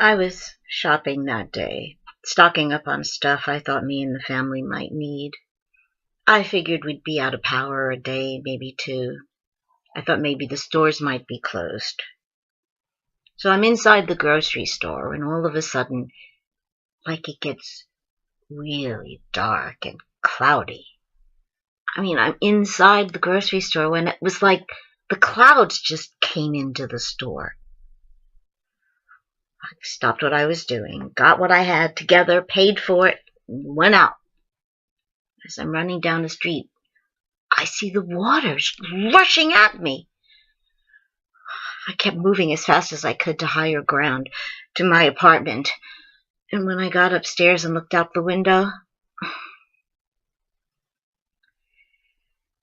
I was shopping that day, stocking up on stuff I thought me and the family might need. I figured we'd be out of power a day, maybe two. I thought maybe the stores might be closed. So I'm inside the grocery store, and all of a sudden, like it gets really dark and cloudy. I'm inside the grocery store when it was like the clouds just came into the store. I stopped what I was doing, got what I had together, paid for it, and went out. As I'm running down the street, I see the waters rushing at me. I kept moving as fast as I could to higher ground, to my apartment. And when I got upstairs and looked out the window,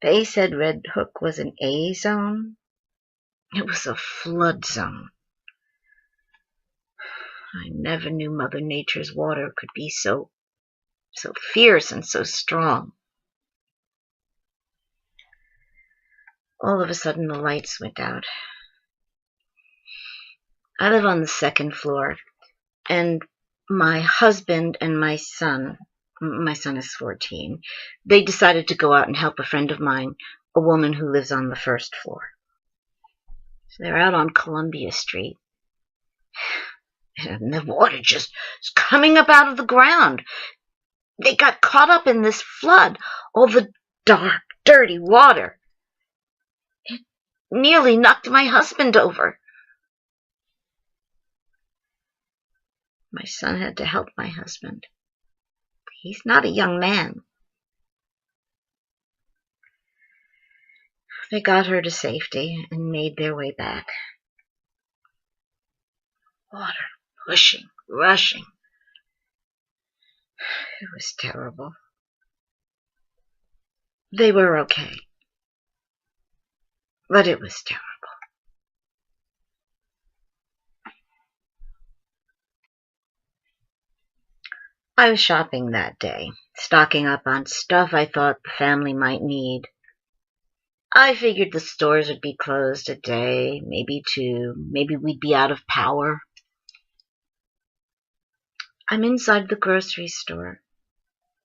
they said Red Hook was an A zone. It was a flood zone. I never knew Mother Nature's water could be so fierce and so strong. All of a sudden, the lights went out. I live on the second floor, and my husband and my son is 14, they decided to go out and help a friend of mine, a woman who lives on the first floor. So they're out on Columbia Street, and the water just is coming up out of the ground. They got caught up in this flood, all the dark, dirty water. It nearly knocked my husband over. My son had to help my husband. He's not a young man. They got her to safety and made their way back. Water pushing, rushing. It was terrible. They were okay, but it was terrible. I was shopping that day, stocking up on stuff I thought the family might need. I figured the stores would be closed a day, maybe two, maybe we'd be out of power. I'm inside the grocery store,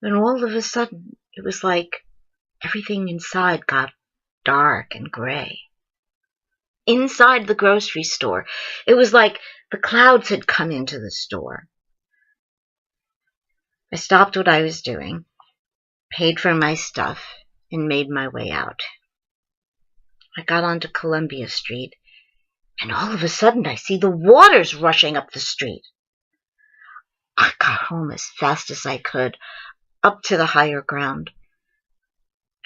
and all of a sudden, it was like everything inside got dark and gray. Inside the grocery store, it was like the clouds had come into the store. I stopped what I was doing, paid for my stuff, and made my way out. I got onto Columbia Street, and all of a sudden I see the waters rushing up the street. I got home as fast as I could, up to the higher ground.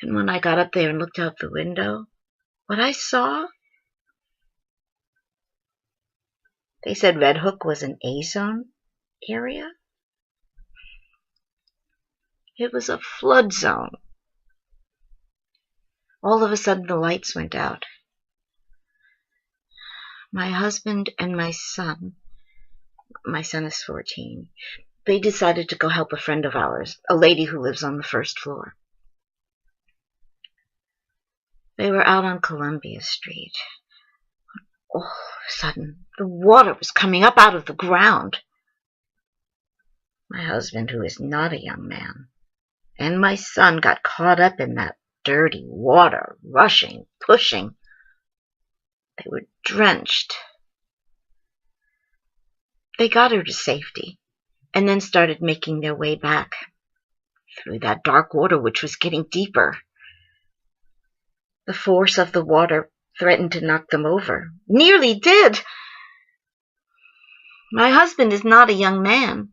And when I got up there and looked out the window, what I saw, they said Red Hook was an A-zone area. It was a flood zone. All of a sudden, the lights went out. My husband and my son is 14, they decided to go help a friend of ours, a lady who lives on the first floor. They were out on Columbia Street. All of a sudden, the water was coming up out of the ground. My husband, who is not a young man, and my son got caught up in that dirty water, rushing, pushing. They were drenched. They got her to safety, and then started making their way back through that dark water, which was getting deeper. The force of the water threatened to knock them over. Nearly did. My husband is not a young man.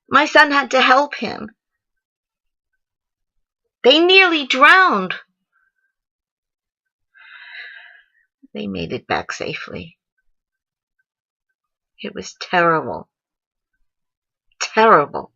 My son had to help him. They nearly drowned. They made it back safely. It was terrible. Terrible.